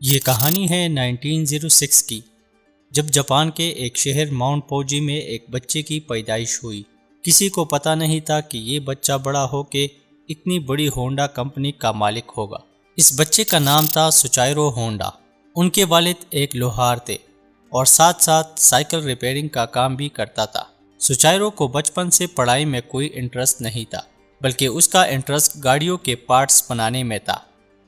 یہ کہانی ہے 1906 کی، جب جاپان کے ایک شہر ماؤنٹ پوجی میں ایک بچے کی پیدائش ہوئی۔ کسی کو پتہ نہیں تھا کہ یہ بچہ بڑا ہو کے اتنی بڑی ہونڈا کمپنی کا مالک ہوگا۔ اس بچے کا نام تھا سوچائرو ہونڈا۔ ان کے والد ایک لوہار تھے اور ساتھ ساتھ سائیکل ریپیئرنگ کا کام بھی کرتا تھا۔ سوچائرو کو بچپن سے پڑھائی میں کوئی انٹرسٹ نہیں تھا، بلکہ اس کا انٹرسٹ گاڑیوں کے پارٹس بنانے میں تھا،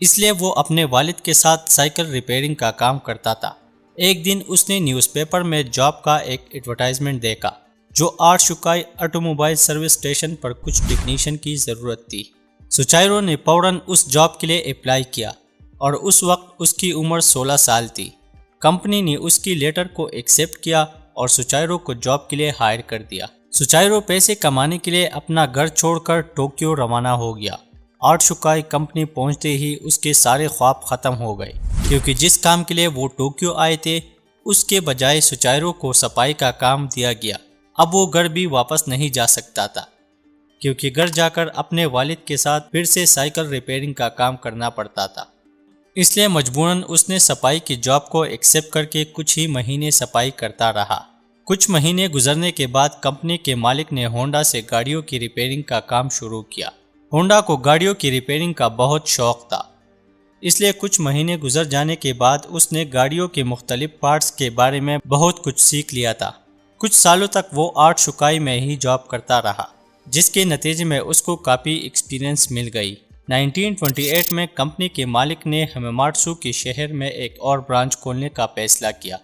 اس لیے وہ اپنے والد کے ساتھ سائیکل ریپیئرنگ کا کام کرتا تھا۔ ایک دن اس نے نیوز پیپر میں جاب کا ایک ایڈورٹائزمنٹ دیکھا جو شکائی آٹو موبائل سروس اسٹیشن پر کچھ ٹیکنیشین کی ضرورت تھی۔ سوچائرو نے فوراً اس جاب کے لیے اپلائی کیا اور اس وقت اس کی عمر 16 سال تھی۔ کمپنی نے اس کی لیٹر کو ایکسیپٹ کیا اور سوچائرو کو جاب کے لیے ہائر کر دیا۔ سوچائرو پیسے کمانے کے لیے اپنا گھر چھوڑ کر ٹوکیو روانہ ہو گیا۔ شکائی کمپنی پہنچتے ہی اس کے سارے خواب ختم ہو گئے، کیونکہ جس کام کے لیے وہ ٹوکیو آئے تھے اس کے بجائے سوچائرو کو صفائی کا کام دیا گیا۔ اب وہ گھر بھی واپس نہیں جا سکتا تھا، کیونکہ گھر جا کر اپنے والد کے ساتھ پھر سے سائیکل ریپیئرنگ کا کام کرنا پڑتا تھا۔ اس لیے مجبوراً اس نے صفائی کی جاب کو ایکسیپٹ کر کے کچھ ہی مہینے صفائی کرتا رہا۔ کچھ مہینے گزرنے کے بعد کمپنی کے مالک نے ہونڈا سے گاڑیوں کی ریپیئرنگ کا کام شروع کیا۔ ہونڈا کو گاڑیوں کی ریپیئرنگ کا بہت شوق تھا، اس لیے کچھ مہینے گزر جانے کے بعد اس نے گاڑیوں کے مختلف پارٹس کے بارے میں بہت کچھ سیکھ لیا تھا۔ کچھ سالوں تک وہ شکائی میں ہی جاب کرتا رہا، جس کے نتیجے میں اس کو کافی ایکسپیرینس مل گئی۔ 1928 میں کمپنی کے مالک نے ہمیماتسو کے شہر میں ایک اور برانچ کھولنے کا فیصلہ کیا،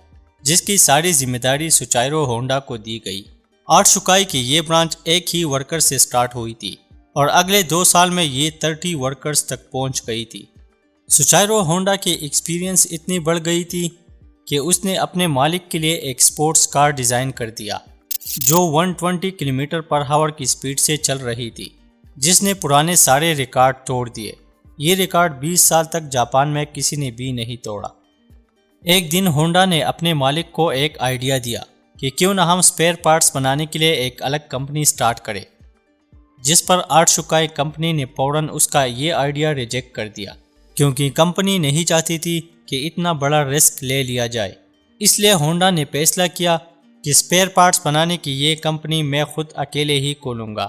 جس کی ساری ذمہ داری سوچائرو ہونڈا کو دی گئی۔ شکائی کی یہ برانچ ایک ہی ورکر سے سٹارٹ ہوئی تھی اور اگلے 2 سال میں یہ 30 ورکرز تک پہنچ گئی تھی۔ سوچائرو ہونڈا کی ایکسپیرینس اتنی بڑھ گئی تھی کہ اس نے اپنے مالک کے لیے ایک سپورٹس کار ڈیزائن کر دیا جو 120 کلومیٹر پر ہاور کی سپیڈ سے چل رہی تھی، جس نے پرانے سارے ریکارڈ توڑ دیے۔ یہ ریکارڈ 20 سال تک جاپان میں کسی نے بھی نہیں توڑا۔ ایک دن ہونڈا نے اپنے مالک کو ایک آئیڈیا دیا کہ کیوں نہ ہم سپیئر پارٹس بنانے کے لیے ایک الگ کمپنی سٹارٹ کریں، جس پر شکائی کمپنی نے فوراً اس کا یہ آئیڈیا ریجیکٹ کر دیا، کیونکہ کمپنی نہیں چاہتی تھی کہ اتنا بڑا رسک لے لیا جائے۔ اس لیے ہونڈا نے فیصلہ کیا کہ سپیئر پارٹس بنانے کی یہ کمپنی میں خود اکیلے ہی کھولوں گا۔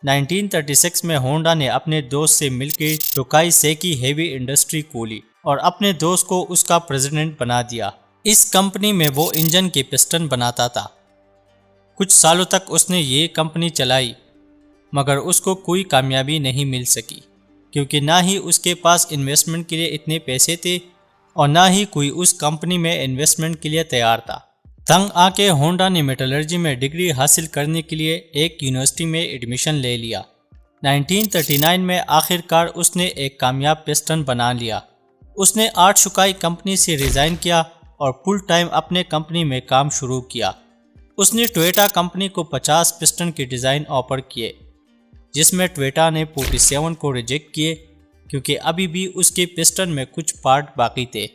1936 میں ہونڈا نے اپنے دوست سے مل کے ٹوکائی سیکی ہیوی انڈسٹری کھولی اور اپنے دوست کو اس کا پریزیڈنٹ بنا دیا۔ اس کمپنی میں وہ انجن کے پسٹن بناتا تھا۔ کچھ سالوں تک اس نے یہ کمپنی چلائی، مگر اس کو کوئی کامیابی نہیں مل سکی، کیونکہ نہ ہی اس کے پاس انویسٹمنٹ کے لیے اتنے پیسے تھے اور نہ ہی کوئی اس کمپنی میں انویسٹمنٹ کے لیے تیار تھا۔ تنگ آ کے ہونڈا نے میٹلرجی میں ڈگری حاصل کرنے کے لیے ایک یونیورسٹی میں ایڈمیشن لے لیا۔ 1939 میں آخر کار اس نے ایک کامیاب پسٹن بنا لیا۔ اس نے شکائی کمپنی سے ریزائن کیا اور فل ٹائم اپنے کمپنی میں کام شروع کیا۔ اس نے ٹویوٹا کمپنی کو 50 پسٹن کے ڈیزائن آفر کیے، جس میں ٹویوٹا نے 47 کو ریجیکٹ کیے، کیونکہ ابھی بھی اس کے پسٹن میں کچھ پارٹ باقی تھے۔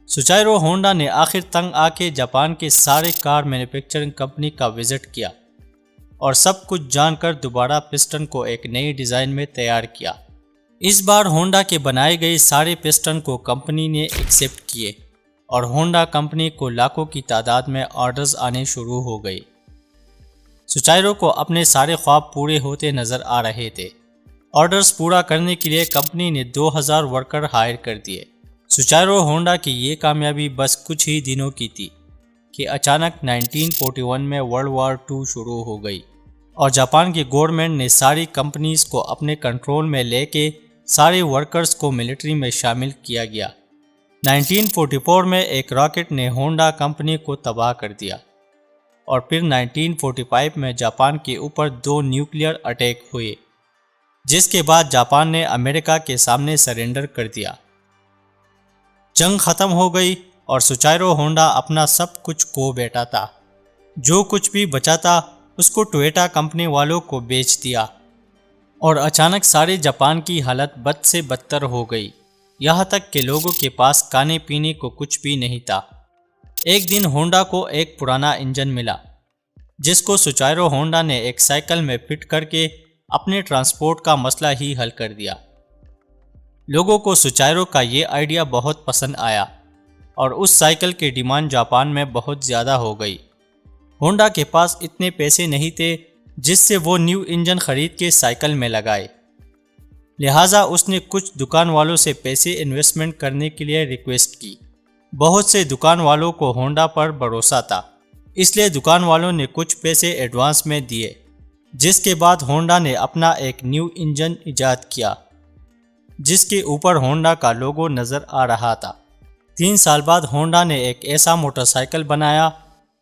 سوچائرو ہونڈا نے آخر تنگ آ کے جاپان کے سارے کار مینوفیکچرنگ کمپنی کا وزٹ کیا اور سب کچھ جان کر دوبارہ پسٹن کو ایک نئی ڈیزائن میں تیار کیا۔ اس بار ہونڈا کے بنائے گئے سارے پسٹن کو کمپنی نے ایکسیپٹ کیے اور ہونڈا کمپنی کو لاکھوں کی تعداد میں آرڈرز آنے شروع ہو گئے۔ سوچائرو کو اپنے سارے خواب پورے ہوتے نظر آ رہے تھے۔ آرڈرز پورا کرنے کے لیے کمپنی نے 2000 ورکر ہائر کر دیے۔ سوچائرو ہونڈا کی یہ کامیابی بس کچھ ہی دنوں کی تھی کہ اچانک 1941 میں ورلڈ وار 2 شروع ہو گئی اور جاپان کی گورنمنٹ نے ساری کمپنیز کو اپنے کنٹرول میں لے کے سارے ورکرز کو ملٹری میں شامل کیا گیا۔ 1944 میں ایک راکٹ نے ہونڈا کمپنی کو تباہ کر دیا اور پھر 1945 میں جاپان کے اوپر 2 نیوکلیئر اٹیک ہوئے، جس کے بعد جاپان نے امریکہ کے سامنے سرنڈر کر دیا۔ جنگ ختم ہو گئی اور سوچائرو ہونڈا اپنا سب کچھ کھو بیٹھا تھا۔ جو کچھ بھی بچا تھا اس کو ٹویوٹا کمپنی والوں کو بیچ دیا اور اچانک سارے جاپان کی حالت بد سے بدتر ہو گئی، یہاں تک کہ لوگوں کے پاس کھانے پینے کو کچھ بھی نہیں تھا۔ ایک دن ہونڈا کو ایک پرانا انجن ملا، جس کو سوچائرو ہونڈا نے ایک سائیکل میں فٹ کر کے اپنے ٹرانسپورٹ کا مسئلہ ہی حل کر دیا۔ لوگوں کو سچائرو کا یہ آئیڈیا بہت پسند آیا اور اس سائیکل کی ڈیمانڈ جاپان میں بہت زیادہ ہو گئی۔ ہونڈا کے پاس اتنے پیسے نہیں تھے جس سے وہ نیو انجن خرید کے سائیکل میں لگائے، لہٰذا اس نے کچھ دکان والوں سے پیسے انویسٹمنٹ کرنے کے لیے ریکویسٹ کی۔ بہت سے دکان والوں کو ہونڈا پر بھروسہ تھا، اس لیے دکان والوں نے کچھ پیسے ایڈوانس میں دیے، جس کے بعد ہونڈا نے اپنا ایک نیو انجن ایجاد کیا جس کے اوپر ہونڈا کا لوگو نظر آ رہا تھا۔ 3 سال بعد ہونڈا نے ایک ایسا موٹر سائیکل بنایا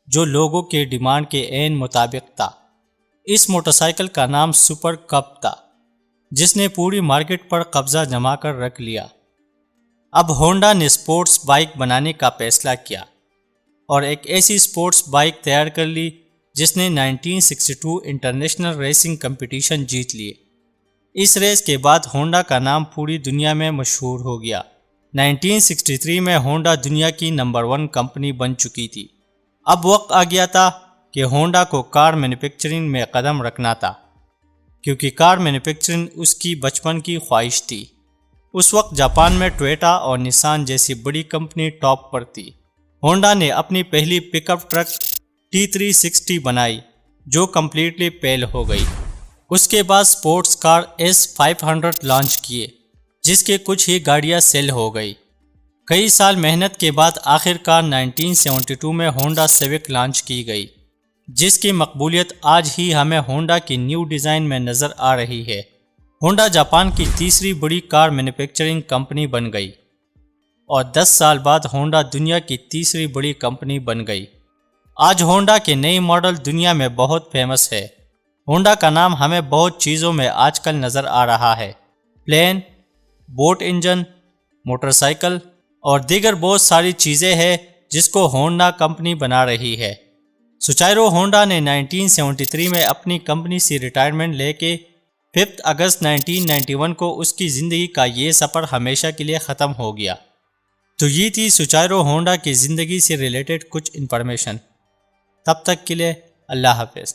جو لوگوں کے ڈیمانڈ کے عین مطابق تھا۔ اس موٹر سائیکل کا نام سپر کب تھا، جس نے پوری مارکیٹ پر قبضہ جما کر رکھ لیا۔ اب ہونڈا نے سپورٹس بائک بنانے کا فیصلہ کیا اور ایک ایسی سپورٹس بائک تیار کر لی جس نے 1962 انٹرنیشنل ریسنگ کمپٹیشن جیت لیے۔ اس ریس کے بعد ہونڈا کا نام پوری دنیا میں مشہور ہو گیا۔ 1963 میں ہونڈا دنیا کی نمبر 1 کمپنی بن چکی تھی۔ اب وقت آ گیا تھا کہ ہونڈا کو کار مینوفیکچرنگ میں قدم رکھنا تھا، کیونکہ کار مینوفیکچرنگ اس کی بچپن کی خواہش تھی۔ اس وقت جاپان میں ٹویوٹا اور نسان جیسی بڑی کمپنی ٹاپ پر تھی۔ ہونڈا نے اپنی پہلی پک اپ ٹرک T360 بنائی جو کمپلیٹلی فیل ہو گئی۔ اس کے بعد سپورٹس کار S500 لانچ کیے جس کے کچھ ہی گاڑیاں سیل ہو گئی۔ کئی سال محنت کے بعد آخر کار 1972 میں ہونڈا سیوک لانچ کی گئی، جس کی مقبولیت آج ہی ہمیں ہونڈا کی نیو ڈیزائن میں نظر آ رہی ہے۔ ہونڈا جاپان کی تیسری بڑی کار مینوفیکچرنگ کمپنی بن گئی اور 10 سال بعد ہونڈا دنیا کی تیسری بڑی کمپنی بن گئی۔ آج ہونڈا کے نئی ماڈل دنیا میں بہت فیمس ہے۔ ہونڈا کا نام ہمیں بہت چیزوں میں آج کل نظر آ رہا ہے، plane, boat engine, motorcycle اور دیگر بہت ساری چیزیں ہیں جس کو ہونڈا کمپنی بنا رہی ہے۔ سچائرو ہونڈا نے 1973 میں اپنی کمپنی سے ریٹائرمنٹ لے کے 5 اگست 1991 کو اس کی زندگی کا یہ سفر ہمیشہ کے لیے ختم ہو گیا۔ تو یہ تھی سچائرو ہونڈا کی زندگی سے ریلیٹڈ کچھ انفارمیشن۔ تب تک کے لیے اللہ حافظ۔